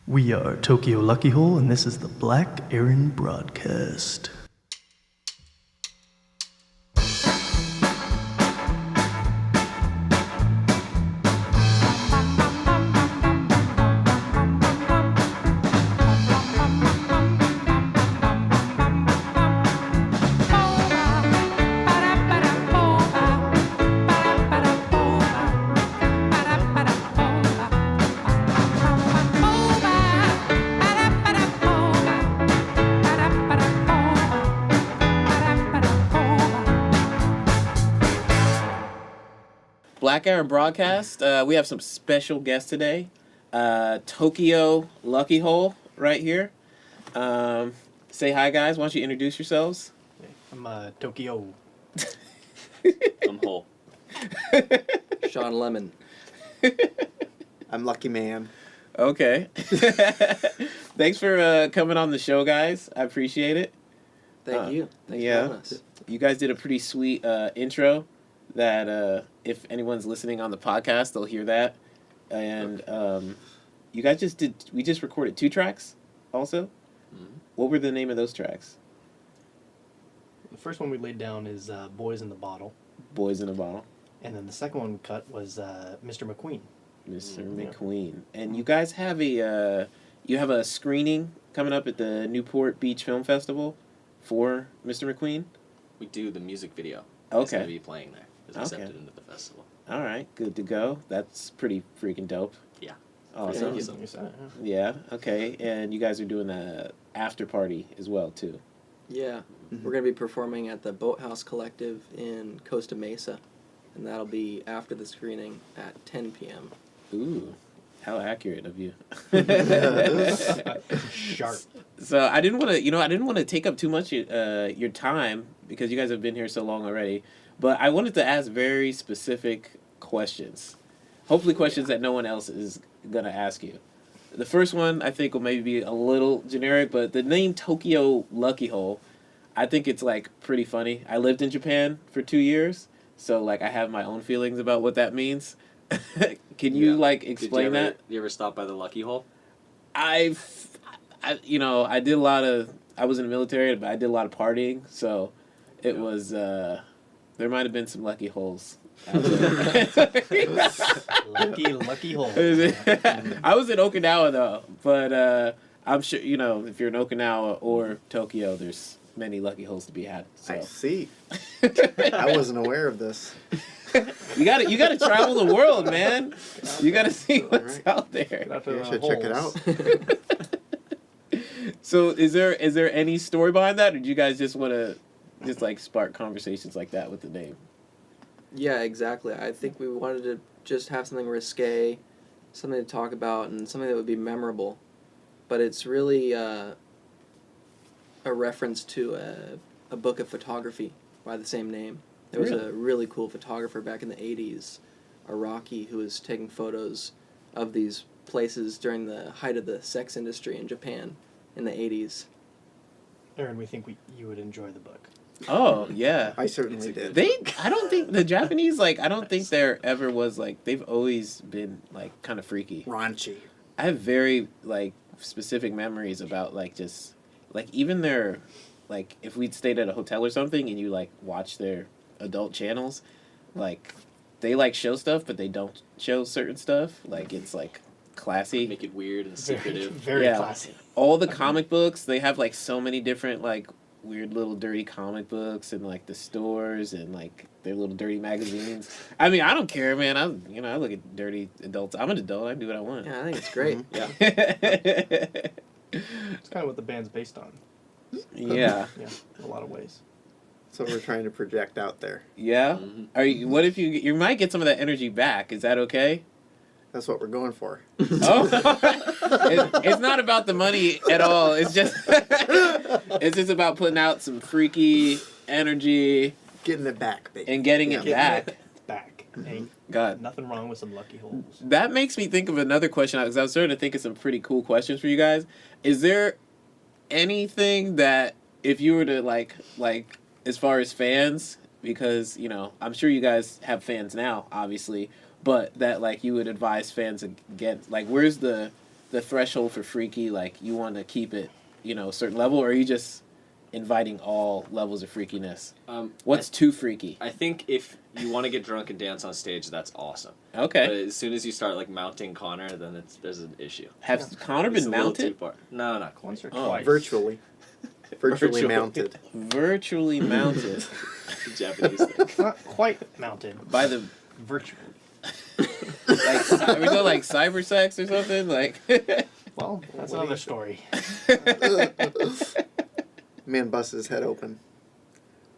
We are Tokyo Lucky Hole, and this is the Black Aaron Broadcast. Black Aaron Broadcast. We have some special guests today. Tokyo Lucky Hole right here. Say hi, guys. Why don't you introduce yourselves? I'm Tokyo. I'm Hole. Sean Lemon. I'm Lucky Man. Okay. Thanks for coming on the show, guys. I appreciate it. Thank you. Thanks for yeah. having us. You guys did a pretty sweet intro that if anyone's listening on the podcast, they'll hear that. And you guys we just recorded 2 tracks also? Mm-hmm. What were the name of those tracks? The first one we laid down is Boys in the Bottle. Boys in a Bottle. And then the second one we cut was Mr. McQueen. Mr. Yeah. McQueen. And you guys have a screening coming up at the Newport Beach Film Festival for Mr. McQueen? We do the music video. Okay. It's going to be playing there. It's Okay. accepted into the festival. All right, good to go. That's pretty freaking dope. Yeah. Awesome. Thank you. Yeah, okay. And you guys are doing the after party as well, too. Yeah. We're going to be performing at the Boathouse Collective in Costa Mesa, and that'll be after the screening at 10 p.m. Ooh, how accurate of you. Sharp. So I didn't want to take up too much your time because you guys have been here so long already. But I wanted to ask very specific questions. Hopefully questions that no one else is going to ask you. The first one I think will maybe be a little generic, but the name Tokyo Lucky Hole, I think it's like pretty funny. I lived in Japan for 2 years, so like I have my own feelings about what that means. Can you like explain that? Did you ever stop by the Lucky Hole? I did a lot of, I was in the military, but I did a lot of partying, so it was, there might have been some lucky holes out there. Lucky hole. I was in Okinawa, though, but I'm sure, if you're in Okinawa or Tokyo, there's many lucky holes to be had. So. I see. I wasn't aware of this. You gotta travel the world, man. You gotta see what's Right. out there. You should check it out. So is there any story behind that, or do you guys just want to just like spark conversations like that with the name? Yeah, exactly. I think we wanted to just have something risque, something to talk about, and something that would be memorable. But it's really a reference to a book of photography by the same name. There was a really cool photographer back in the 80s, Iraqi, who was taking photos of these places during the height of the sex industry in Japan in the 80s. Aaron, we think you would enjoy the book. Oh yeah, I certainly did. I don't think the Japanese I don't think there ever was they've always been kind of freaky. Raunchy. I have very specific memories about just even their if we'd stayed at a hotel or something and you watch their adult channels, they show stuff but they don't show certain stuff. It's classy. Make it weird and secretive. Very Yeah. classy. All the comic books, they have so many different weird little dirty comic books and the stores and their little dirty magazines. I mean, I don't care, man. I look at dirty adults. I'm an adult. I can do what I want. Yeah, I think it's great. Yeah. It's kind of what the band's based on. Yeah. Yeah, in a lot of ways. So we're trying to project out there. Yeah. Mhm. Are you? What if you might get some of that energy back? Is that okay? That's what we're going for. Oh, it's not about the money at all. It's just about putting out some freaky energy Getting it back, baby. and getting it back. Back. Ain't God, nothing wrong with some lucky holes. that makes me think of another question because I was starting to think of some pretty cool questions for you guys. Is there anything that if you were to like as far as fans, because I'm sure you guys have fans now, obviously, but that you would advise fans against where's the the threshold for freaky? Like, you want to keep it, a certain level, or are you just inviting all levels of freakiness? What's too freaky? I think if you want to get drunk and dance on stage, that's awesome. Okay. But as soon as you start like mounting Connor, then there's an issue. Has Connor It's been a little too mounted? far. No, not Once quite. or Oh. twice. Virtually. Virtually mounted. Virtually mounted Japanese thing. Not quite mounted. by the Virtually. are we going like cyber sex or something? Like, Well, that's another story. Man busts his head open.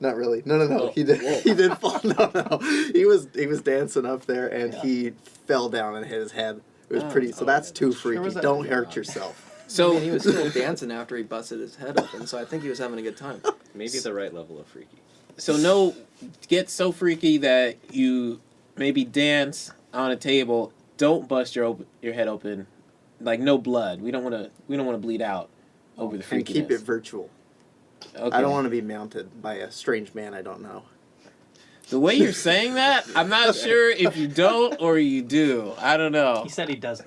Not really. No. Whoa, He did. whoa. He did fall. No. He was dancing up there and he fell down and hit his head. It was pretty. So that's too freaky. was a Don't video hurt on it. yourself. so I mean, he was still dancing after he busted his head open, so I think he was having a good time. Maybe the right level of freaky. So no, get so freaky that you maybe dance on a table. Don't bust your head open, like no blood. We don't want to bleed out over the freakiness. And keep it virtual. Okay. I don't want to be mounted by a strange man I don't know. The way you're saying that, I'm not sure if you don't or you do. I don't know. He said he doesn't.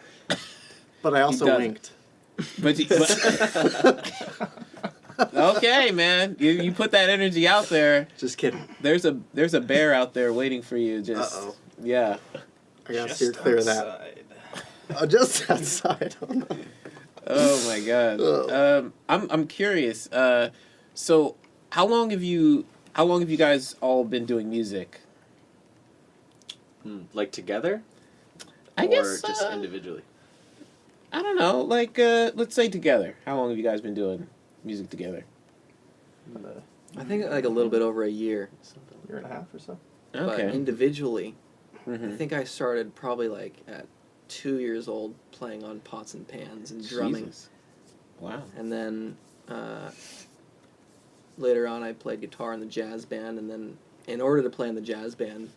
But I also doesn't. winked. But okay, man, you put that energy out there. Just kidding. There's a bear out there waiting for you. Just Uh-oh. yeah. I gotta steer clear of that. outside. Oh, just outside. Oh, no. Oh my god. Ugh. I'm curious. So how long have you guys all been doing music? Like together? I or guess just individually? I don't know. Like let's say together. How long have you guys been doing music together? I think like a little bit over a year, Year and a half or so. but Okay. individually, I Mhm. think I started probably like at 2 years old playing on pots and pans and drumming. Jesus. Wow. And then later on, I played guitar in the jazz band. And then, in order to play in the jazz band,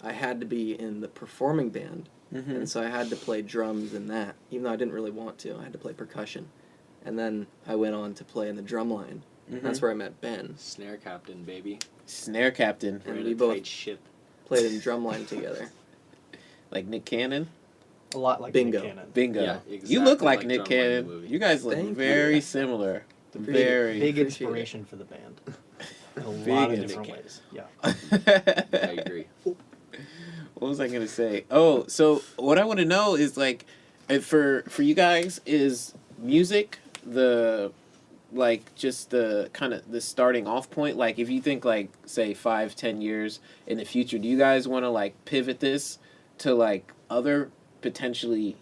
I had to be in the performing band. Mhm. And so I had to play drums in that, even though I didn't really want to. I had to play percussion. And then I went on to play in the drum line. Mhm. That's where I met Ben. Snare captain, baby. Snare captain, And We're in we a both tight ship. played in drumline together. like Nick Cannon. A lot like Bingo. Nick Cannon. Bingo. Yeah, You look exactly like like Nick Drumline, the Cannon. movie. You guys look Thank very you. similar. Appreciate Very. Big Appreciate inspiration for the band. In a Big lot of inspiration. different ways. Yeah. I agree. What was I gonna say? Oh, so what I want to know is like, for you guys, is music just the kind of the starting off point? Like, if you think like say 5-10 years in the future, do you guys want to like pivot this to like other potentially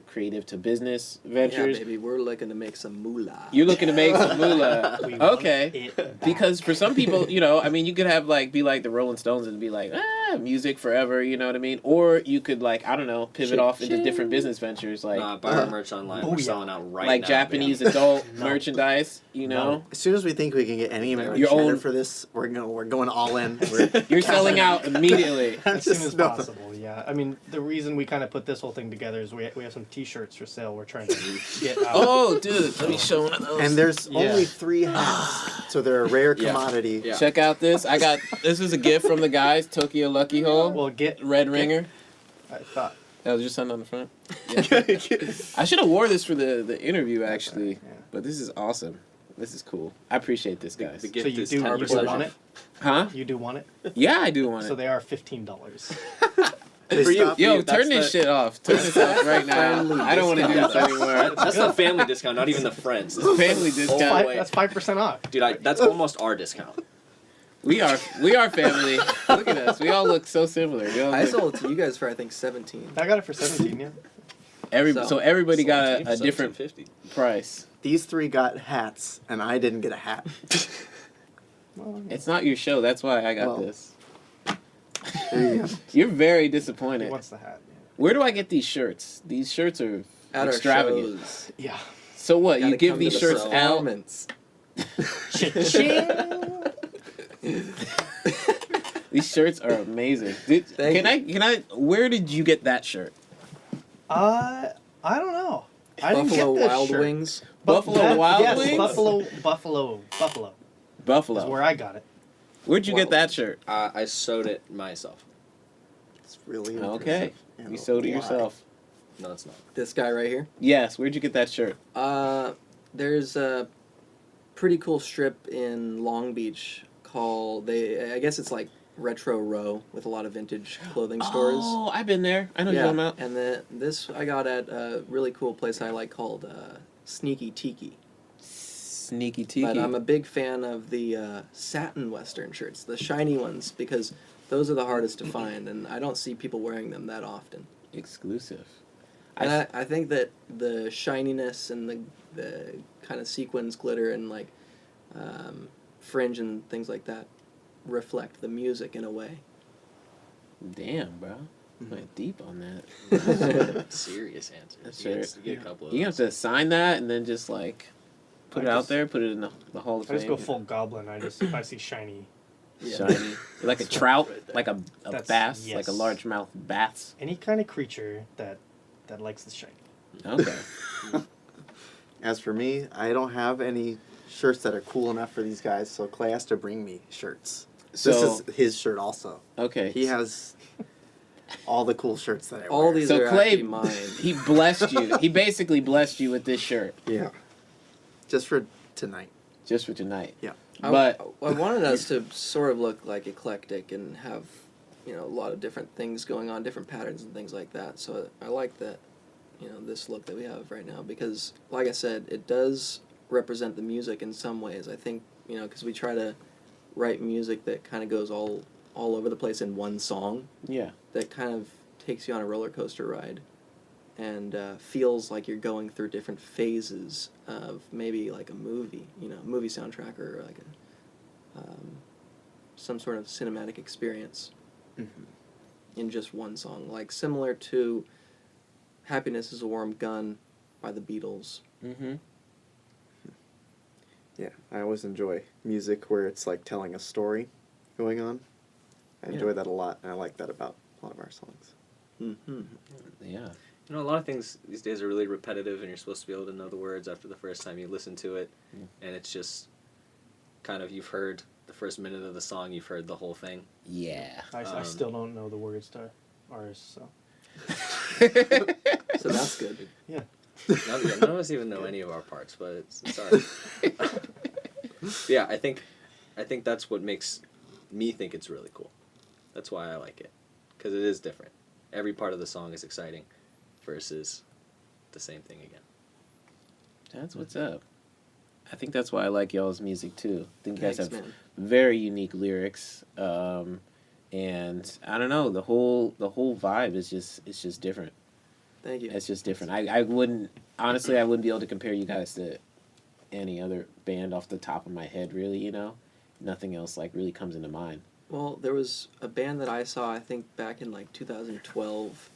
creative to business ventures? Yeah, baby, we're looking to make some moolah. You're looking to make some moolah. We want Okay. it back. Because for some people, I mean, you could have be like the Rolling Stones and be like, music forever, you know what I mean? Or you could I don't know, pivot off into different business ventures buy our merch online. We're Booyah. selling out right like now. Japanese baby. adult No. merchandise, No. As soon as we think we can get any amount of Your cheddar own- for this, we're going all in. We're You're selling out immediately. As soon as No. possible, yeah. I mean, the reason we kind of put this whole thing together is we have some T-shirts for sale. We're trying to get out. Oh, dude, let me show one of those. And there's Yeah. only 3 hats, so they're a rare Yeah. commodity. Yeah. Check out this. This is a gift from the guys, Tokyo Lucky Hole, Well, get. Red Ringer. I thought. That was your son on the front. I should have wore this for the interview actually, Yeah. but this is awesome. This is cool. I appreciate this, guys. The So gift you is do 10% want off. it? Huh? You do want it? Yeah, I do want So it. they are $15. They For you. stop- Yo, That's turn this the- shit off. Turn this off right now. Friendly I don't want to do this anymore. That's the family discount, not even the friends. Family Oh, discount. wait. That's 5% off. Dude, that's almost our discount. We are family. Look at us. We all look so similar. We all I look- sold it to you guys for I think 17. I got it for 17. Yeah. so everybody got a different 50. price. These 3 got hats, and I didn't get a hat. Well, It's not your show. That's why I got Well. this. There you go. You're very he disappointed. wants the hat. Where do I get these shirts? These shirts are At extravagant. our shows. Yeah. So what? You Gotta give come these to the shirts out? performance. Cha-ching! These shirts are amazing. Thank Can I? Where did you get that shirt? I don't know. I didn't Buffalo get this Wild shirt. Wings. Buffalo Wild yes, Wings? Buffalo is Buffalo. where I got it. Where'd you get Wild that Wings. shirt? I sewed it myself. It's really Okay. impressive. You sewed it Why? yourself. No, it's not. This guy right here. Yes. Where'd you get that shirt? There's a pretty cool strip in Long Beach called I guess it's like Retro Row with a lot of vintage clothing stores. Oh, I've been there. I know you're talking about. And this I got at a really cool place I like called Sneaky Tiki. Sneaky Tiki. But I'm a big fan of the satin Western shirts, the shiny ones, because those are the hardest to find, and I don't see people wearing them that often. Exclusive. And I think that the shininess and the kind of sequins, glitter, and like fringe and things like that reflect the music in a way. Damn, bro. Went deep on that. Serious answer. That's You right. get- you get a couple of You have those. to sign that and then just like put it out there, put it in the Hall of I just Fame. go full goblin. If I see shiny, Yeah. Shiny. Like a trout, right there. like a That's- bass, yes. like a largemouth bass. any kind of creature that likes the shiny. Okay. As for me, I don't have any shirts that are cool enough for these guys, so Clay has to bring me shirts. So This is his shirt also. okay. He has all the cool shirts that I All wear. these So are Clay, actually mine. he blessed you. He basically blessed you with this shirt Yeah. Just for tonight. just for tonight. Yeah. But I wanted us to sort of look like eclectic and have, a lot of different things going on, different patterns and things like that. So I like that, this look that we have right now because, like I said, it does represent the music in some ways. I think, because we try to write music that kind of goes all over the place in one song yeah. that kind of takes you on a roller coaster ride and feels like you're going through different phases of maybe like a movie, movie soundtrack or like some sort of cinematic experience in just one song. Like similar to Happiness is a Warm Gun by the Beatles. Mm-hmm. Yeah. I always enjoy music where it's like telling a story going on. I enjoy that a lot, and I like that about a lot of our songs. Mm-hmm. Yeah. You know, a lot of things these days are really repetitive, and you're supposed to be able to know the words after the first time you listen to it, and it's just kind of you've heard the first minute of the song, you've heard the whole thing. Yeah. I still don't know the words to ours, so. So that's good. Yeah. None of us even know any of our parts, but it's alright. Yeah, I think that's what makes me think it's really cool. That's why I like it, because it is different. Every part of the song is exciting, versus the same thing again. That's what's up. I think that's why I like y'all's music too. I think you guys Thanks, have man. very unique lyrics, and I don't know, the whole vibe is just different. Thank you. It's just different. I wouldn't honestly be able to compare you guys to any other band off the top of my head. Really, nothing else like really comes into mind. Well, there was a band that I saw, I think, back in like 2012,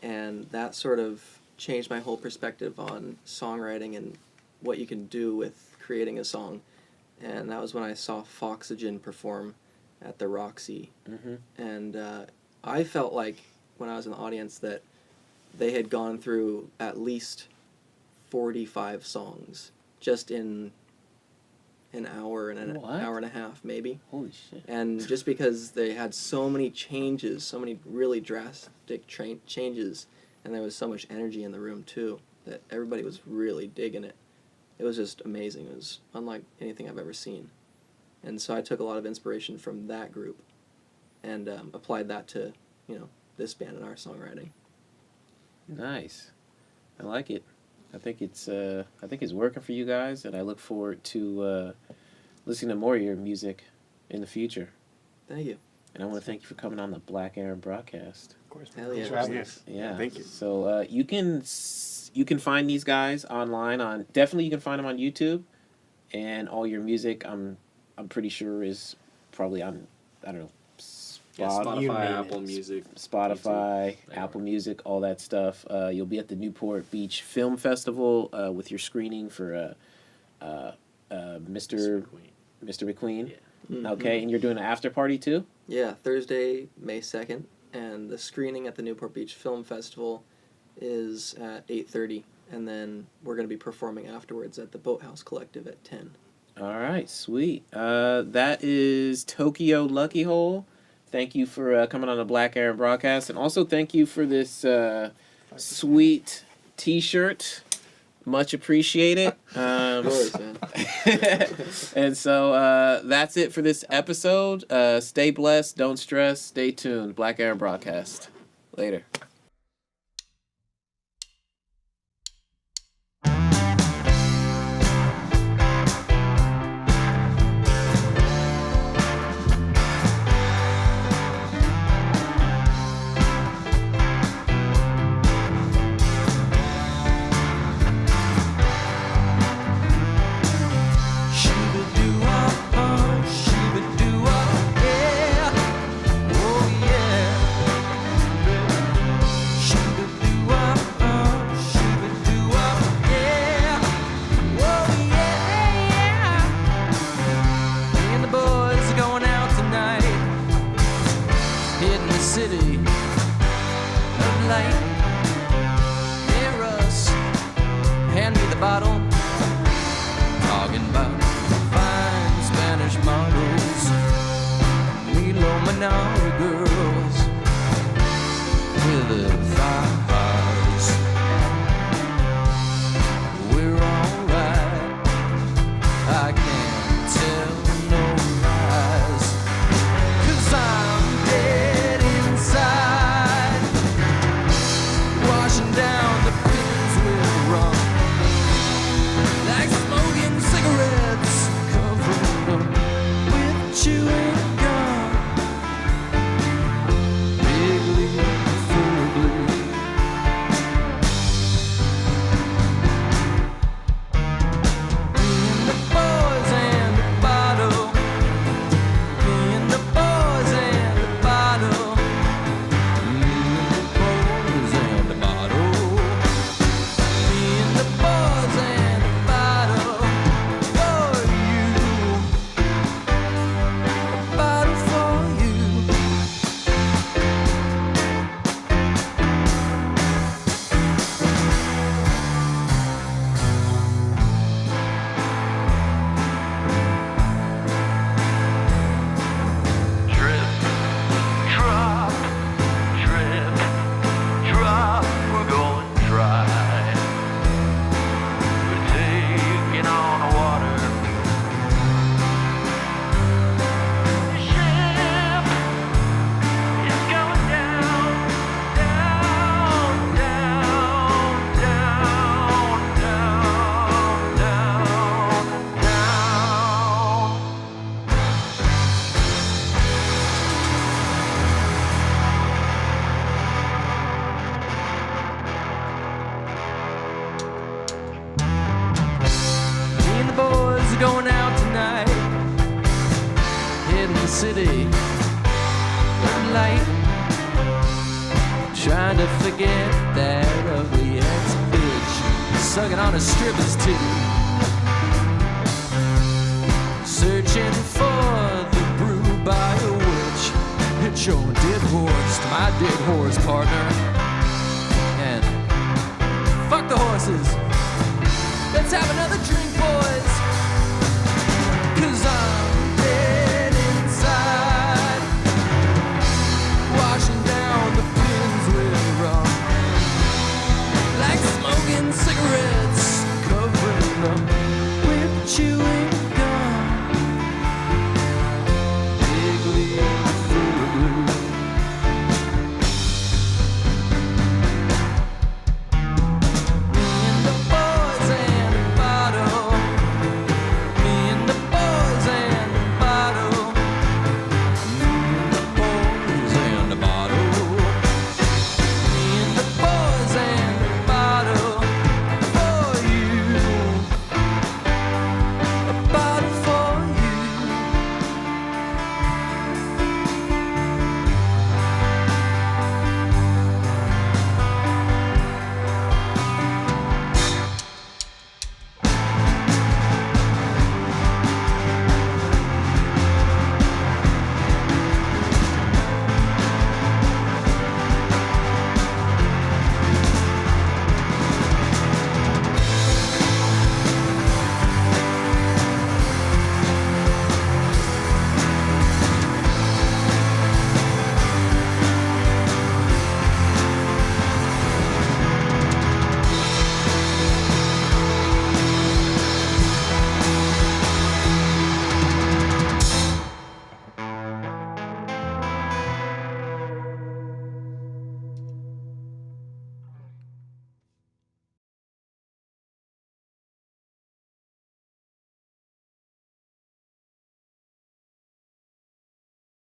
and that sort of changed my whole perspective on songwriting and what you can do with creating a song. And that was when I saw Foxygen perform at the Roxy. Mm-hmm. And I felt like, when I was in the audience, that they had gone through at least 45 songs just in an hour and an What? hour and a half, maybe. Holy shit! And just because they had so many changes, so many really drastic changes, and there was so much energy in the room too, that everybody was really digging it. It was just amazing. It was unlike anything I've ever seen. And so I took a lot of inspiration from that group and applied that to, this band and our songwriting. Nice. I like it. I think it's working for you guys, and I look forward to listening to more of your music in the future. Thank you. And I want to thank you for coming on the Black Aaron broadcast. Of course. Hell Thanks yeah. for having us. Yeah. Thank you. So you can find these guys online on definitely you can find them on YouTube, and all your music I'm pretty sure is probably on I don't know Yeah, You Spotify, name Apple it. Music, Spotify, YouTube, Apple Music, all that stuff. You'll be at the Newport Beach Film Festival with your screening for Mr. Queen. Mr. McQueen. Yeah. Mhm. Okay, and you're doing an after party too? Yeah, Thursday, May 2nd, and the screening at the Newport Beach Film Festival is at 8:30, and then we're going to be performing afterwards at the Boathouse Collective at 10. All right, sweet. That is Tokyo Lucky Hole. Thank you for coming on the Black Aaron broadcast, and also thank you for this sweet T-shirt. Much appreciated. Of course, man. And so that's it for this episode. Stay blessed. Don't stress. Stay tuned. Black Aaron Broadcast. Later. City of light. Hear us, hand me the bottle. Talking about fine Spanish models, Milo Manara girls with the thighs. We're alright, I can't tell no lies, 'cause I'm dead inside, washing down the pins with rum, like smoking cigarettes, covering them with chewing gum. Big leagues full of bleed. Me and the boys and the bottle. Me and the boys and the bottle. Me and the boys and the bottle. Me and the boys and the bottle. For you. A bottle for you. Drip, drop, drip, drop. We're going dry. We're taking on the water. The ship is going down, down, down, down, down, down, down. Me and the boys are going out tonight, hitting the city at light, trying to forget that ugly ex-bitch sucking on a stripper's titty, searching for the brew by a witch. Hitch your dead horse to my dead horse partner, and fuck the horses. Let's have another drink.